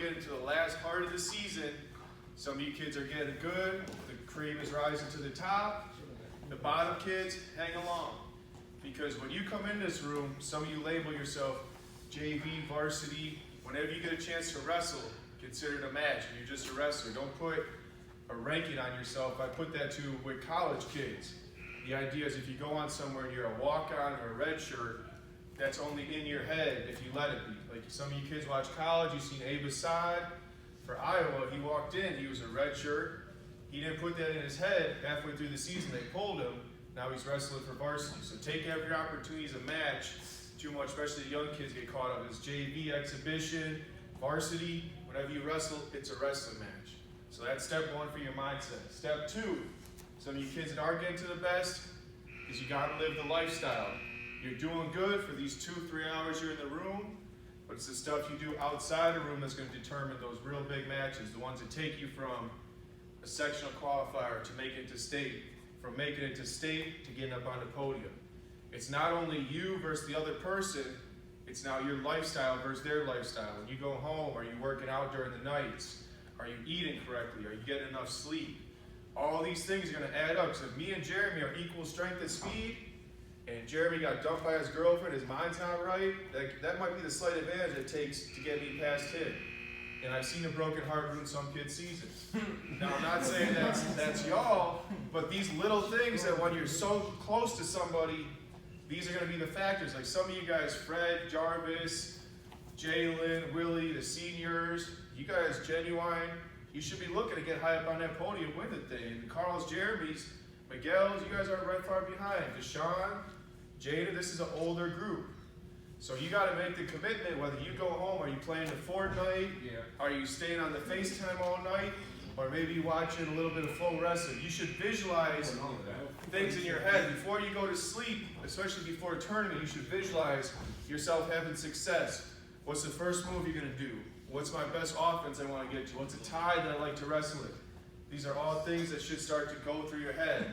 get into the last part of the season, some of you kids are getting good, the cream is rising to the top, the bottom kids, hang along. Because when you come in this room, some of you label yourself JV, varsity. Whenever you get a chance to wrestle, consider it a match, and you're just a wrestler. Don't put a ranking on yourself. I put that too with college kids. The idea is if you go on somewhere and you're a walk-on or a red shirt, that's only in your head if you let it be. Like some of you kids watch college, you've seen Abe Assad. For Iowa, he walked in, he was a red shirt. He didn't put that in his head. Halfway through the season, they pulled him. Now he's wrestling for varsity. So take every opportunity as a match. Too much, especially the young kids get caught up. It's JV, exhibition, varsity. Whenever you wrestle, it's a wrestling match. So that's step one for your mindset. Step two, some of you kids that are getting to the best, is you gotta live the lifestyle. You're doing good for these 2-3 hours you're in the room, but it's the stuff you do outside the room that's gonna determine those real big matches, the ones that take you from a sectional qualifier to make it to state, from making it to state to getting up on the podium. It's not only you versus the other person, it's now your lifestyle versus their lifestyle. When you go home, are you working out during the nights? Are you eating correctly? Are you getting enough sleep? All these things are gonna add up. So if me and Jeremy are equal strength and speed, and Jeremy got dumped by his girlfriend, his mind's not right, that might be the slight advantage it takes to get me past him. And I've seen a broken heart ruin some kids' seasons. Now, I'm not saying that's y'all, but these little things that when you're so close to somebody, these are going to be the factors. Like some of you guys, Fred, Jarvis, Jalen, Willie, the seniors, you guys, Genuine, you should be looking to get high up on that podium with the thing. And Carl's, Jeremy's, Miguel's, you guys aren't right far behind. Deshaun, Jada, this is an older group. So you got to make the commitment, whether you go home, are you playing the Fortnite, are you staying on the FaceTime all night, or maybe watching a little bit of full wrestling. You should visualize things in your head. Before you go to sleep, especially before a tournament, you should visualize yourself having success. What's the first move you're going to do? What's my best offense I want to get to? What's a tie that I like to wrestle with? These are all things that should start to go through your head.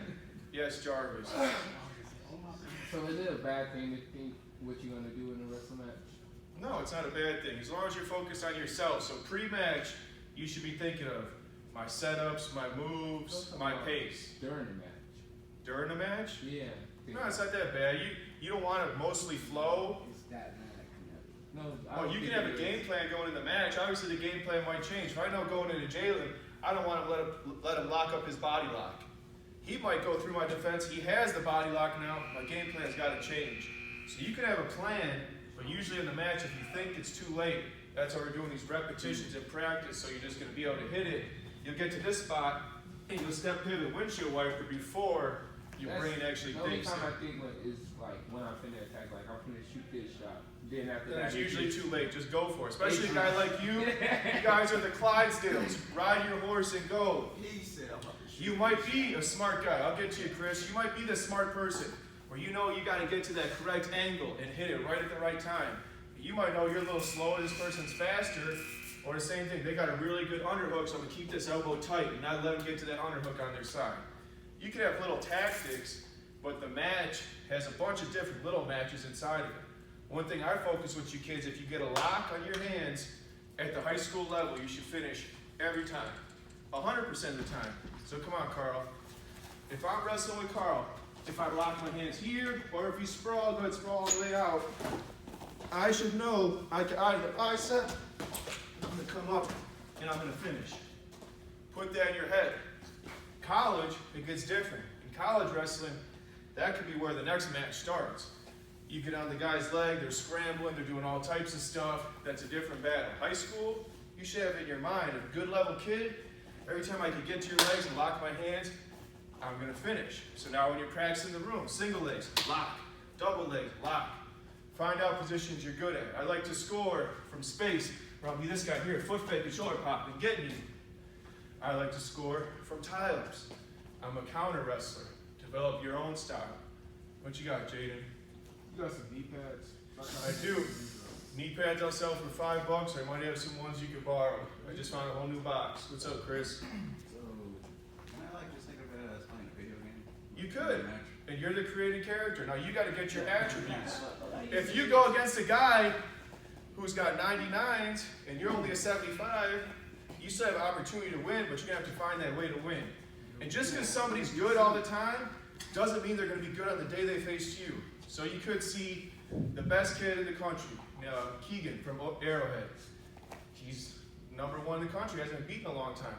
Yes, Jarvis. So is it a bad thing to think what you're going to do in the wrestling match? No, it's not a bad thing. As long as you're focused on yourself. So pre-match, you should be thinking of my setups, my moves, my pace. During the match. During the match? Yeah. No, it's not that bad. You don't want to mostly flow. It's that bad. No, Well, you can have a game plan going in the match. Obviously, the game plan might change. If I know going into Jalen, I don't want to let him lock up his body lock. He might go through my defense. He has the body lock now. My game plan's got to change. So you can have a plan, but usually in the match, if you think it's too late, that's why we're doing these repetitions in practice, so you're just going to be able to hit it. You'll get to this spot, and you'll step pivot windshield wiper before your brain actually thinks. The only time I think is like when I'm finna attack, like I'm finna shoot this shot. Then after that, it's usually too late. Just go for it. Especially a guy like you. You guys are the Clydesdales. Ride your horse and go. You might be a smart guy. I'll get to you, Chris. You might be the smart person where you know you got to get to that correct angle and hit it right at the right time. You might know you're a little slower, this person's faster, or the same thing. They got a really good underhook, so I'm going to keep this elbow tight and not let them get to that underhook on their side. You can have little tactics, but the match has a bunch of different little matches inside of it. One thing I focus with you kids, if you get a lock on your hands at the high school level, you should finish every time, 100% of the time. So come on, Carl. If I'm wrestling with Carl, if I lock my hands here, or if you sprawl, go ahead, sprawl all the way out, I should know I can out of the bicep, I'm going to come up and I'm going to finish. Put that in your head. College, it gets different. In college wrestling, that could be where the next match starts. You get on the guy's leg, they're scrambling, they're doing all types of stuff. That's a different battle. High school, you should have in your mind, a good level kid, every time I can get to your legs and lock my hands, I'm going to finish. So now when you're practicing in the room, single legs, lock. Double legs, lock. Find out positions you're good at. I like to score from space, where I'll be this guy here, foot fake and shoulder pop and getting you. I like to score from tie-ups. I'm a counter wrestler. Develop your own style. What you got, Jaden? You got some knee pads? I do. Knee pads I'll sell for $5. I might have some ones you could borrow. I just found a whole new box. What's up, Chris? So, can I like just think of it as playing a video game? You could. And you're the created character. Now you got to get your attributes. If you go against a guy who's got 99s and you're only a 75, you still have an opportunity to win, but you're gonna have to find that way to win. And just because somebody's good all the time doesn't mean they're gonna be good on the day they face you. So you could see the best kid in the country, Keegan from Arrowhead. He's #1 in the country, hasn't been beaten in a long time.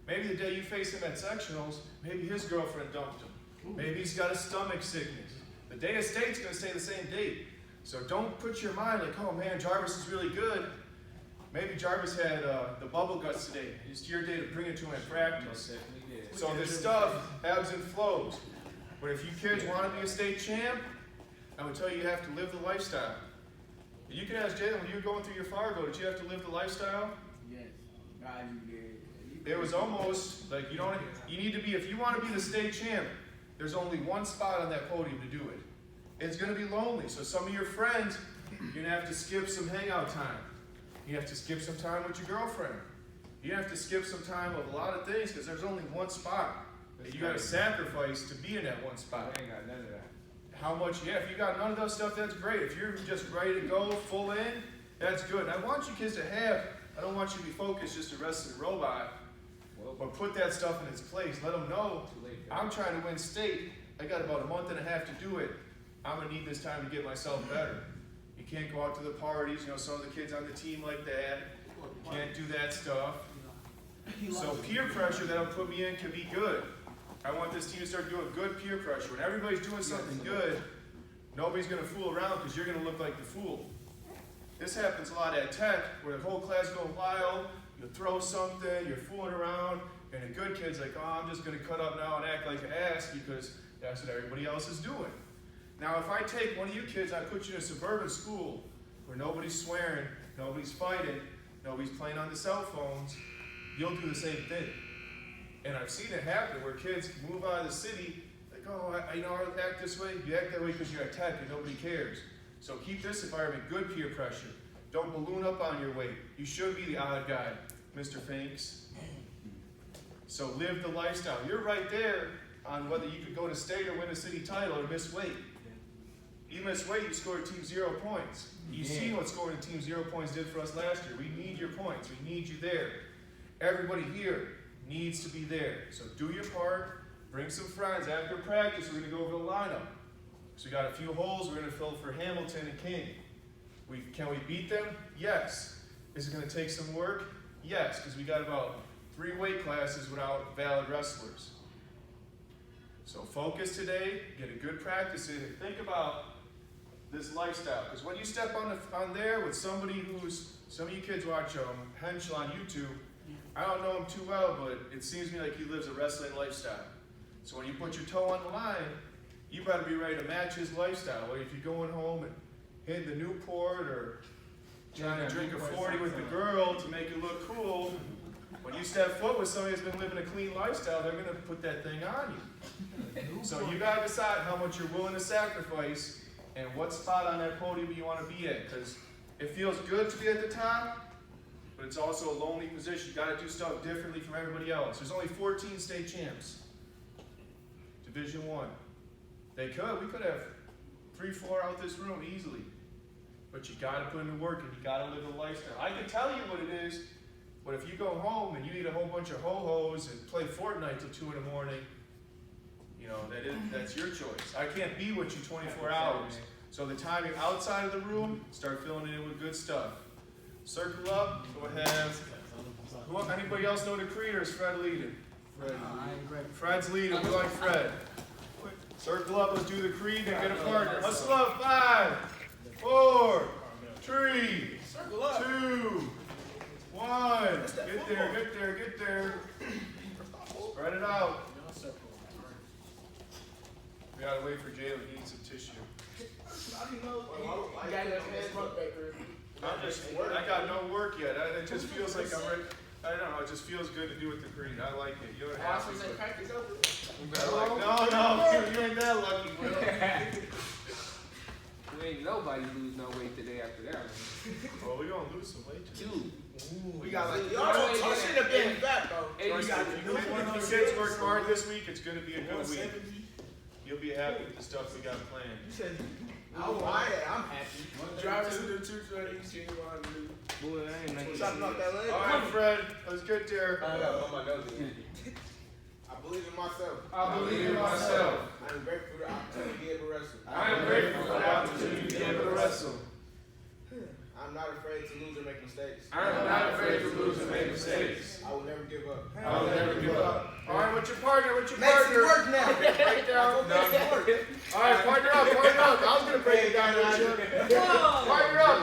Maybe the day you face him at sectionals, maybe his girlfriend dumped him. Maybe he's got a stomach sickness. The day of state's gonna stay the same date. So don't put your mind like, oh man, Jarvis is really good. Maybe Jarvis had the bubble guts today. It's your day to bring it to him at practice. So this stuff ebbs and flows. But if you kids want to be a state champ, I would tell you you have to live the lifestyle. You can ask Jalen, when you were going through your Fargo, did you have to live the lifestyle? Yes. God, you did. It was almost like you need to be, if you want to be the state champ, there's only one spot on that podium to do it. It's going to be lonely. So some of your friends, you're going to have to skip some hangout time. You have to skip some time with your girlfriend. You have to skip some time of a lot of things because there's only one spot that you got to sacrifice to be in that one spot. I ain't got none of that. How much? Yeah, if you got none of that stuff, that's great. If you're just ready to go full in, that's good. And I want you kids to have, I don't want you to be focused just a rested robot, but put that stuff in its place. Let them know, I'm trying to win state. I got about a month and a half to do it. I'm going to need this time to get myself better. You can't go out to the parties. Some of the kids on the team like that. You can't do that stuff. So peer pressure that'll put me in can be good. I want this team to start doing good peer pressure. When everybody's doing something good, nobody's going to fool around because you're going to look like the fool. This happens a lot at Tech, where the whole class goes wild, you throw something, you're fooling around, and the good kid's like, oh, I'm just going to cut up now and act like an ass because that's what everybody else is doing. Now, if I take one of you kids, I put you in a suburban school where nobody's swearing, nobody's fighting, nobody's playing on the cell phones, you'll do the same thing. And I've seen it happen where kids move out of the city, like, oh, I act this way. You act that way because you're at Tech and nobody cares. So keep this environment good peer pressure. Don't balloon up on your weight. You should be the odd guy, Mr. Finks. So live the lifestyle. You're right there on whether you could go to state or win a city title or miss weight. You miss weight, you scored team 0 points. You've seen what scoring team 0 points did for us last year. We need your points. We need you there. Everybody here needs to be there. So do your part. Bring some friends. After practice, we're going to go over the lineup. So we got a few holes we're going to fill for Hamilton and King. Can we beat them? Yes. Is it going to take some work? Yes, because we got about 3 weight classes without valid wrestlers. So focus today, get a good practice in, and think about this lifestyle. Because when you step on there with somebody who's, some of you kids watch Henschel on YouTube, I don't know him too well, but it seems to me like he lives a wrestling lifestyle. So when you put your toe on the line, you better be ready to match his lifestyle. Whether if you're going home and hitting the Newport or trying to drink a 40 with the girl to make it look cool, when you step foot with somebody that's been living a clean lifestyle, they're going to put that thing on you. So you got to decide how much you're willing to sacrifice and what spot on that podium you want to be at. Because it feels good to be at the top, but it's also a lonely position. You got to do stuff differently from everybody else. There's only 14 state champs. Division I. We could have 3-4 out this room easily. But you got to put in the work and you got to live a lifestyle. I can tell you what it is, but if you go home and you eat a whole bunch of ho-hos and play Fortnite till 2 in the morning, that's your choice. I can't be with you 24 hours. So the time you're outside of the room, start filling it in with good stuff. Circle up, go ahead. Anybody else know the creed or is Fred leading? Fred's leading, we like Fred. Circle up, let's do the creed and get a partner. Hustle up, 5, 4, 3, 2, 1. Get there. Spread it out. We gotta wait for Jalen, he needs some tissue. I got no work yet. It just feels like I'm ready. I don't know, it just feels good to do with the creed. I like it. You don't have to. No, you ain't that lucky, bro. We ain't nobody lose no weight today after that, man. Well, we gonna lose some weight too. Dude. We got like, y'all should have been back though. If the kids work hard this week, it's gonna be a good week. You'll be happy with the stuff we got planned. I'm happy. Drivers in the truth, you see what I do. Boy, I ain't making Chopping off that leg. All right, Fred, let's get there. I got on my nose again. I believe in myself. I believe in myself. I am grateful for the opportunity to be able to wrestle. I am grateful for the opportunity to be able to wrestle. I'm not afraid to lose or make mistakes. I am not afraid to lose and make mistakes. I will never give up. I will never give up. All right, what's your partner? What's your Make partner? some work now. Right down. All right, partner up, partner up. I was gonna break it down with you. Partner up.